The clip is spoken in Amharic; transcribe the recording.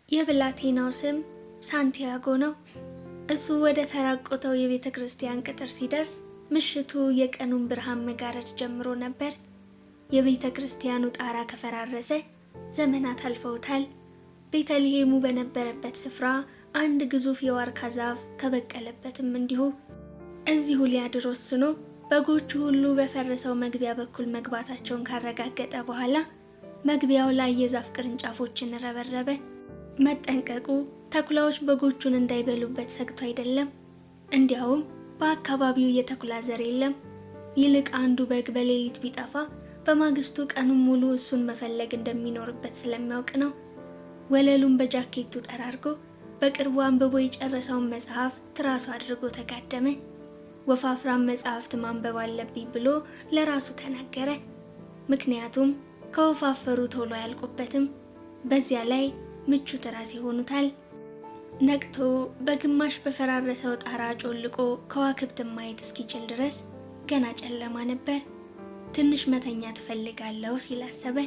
የብላቴናው ስም ሳንቲያጎ ነው። እሱ ወደ ተራቆተው የቤተ ክርስቲያን ቅጥር ሲደርስ ምሽቱ የቀኑን ብርሃን መጋረድ ጀምሮ ነበር። የቤተ ክርስቲያኑ ጣራ ከፈራረሰ ዘመናት አልፈውታል። ቤተልሔሙ በነበረበት ስፍራ አንድ ግዙፍ የዋርካ ዛፍ ከበቀለበትም እንዲሁ። እዚሁ ሊያድር ወስኖ በጎቹ ሁሉ በፈረሰው መግቢያ በኩል መግባታቸውን ካረጋገጠ በኋላ መግቢያው ላይ የዛፍ ቅርንጫፎችን ረበረበ። መጠንቀቁ ተኩላዎች በጎቹን እንዳይበሉበት ሰግቶ አይደለም። እንዲያውም በአካባቢው የተኩላ ዘር የለም። ይልቅ አንዱ በግ በሌሊት ቢጠፋ በማግስቱ ቀኑን ሙሉ እሱን መፈለግ እንደሚኖርበት ስለሚያውቅ ነው። ወለሉን በጃኬቱ ጠራርጎ በቅርቡ አንብቦ የጨረሰውን መጽሐፍ ትራሱ አድርጎ ተጋደመ። ወፋፍራም መጽሐፍት ማንበብ አለብኝ ብሎ ለራሱ ተናገረ። ምክንያቱም ከወፋፈሩ ቶሎ አያልቁበትም። በዚያ ላይ ምቹ ትራስ ይሆኑታል። ነቅቶ በግማሽ በፈራረሰው ጣራ ጮልቆ ከዋክብትን ማየት እስኪችል ድረስ ገና ጨለማ ነበር። ትንሽ መተኛ ትፈልጋለሁ ሲል አሰበ።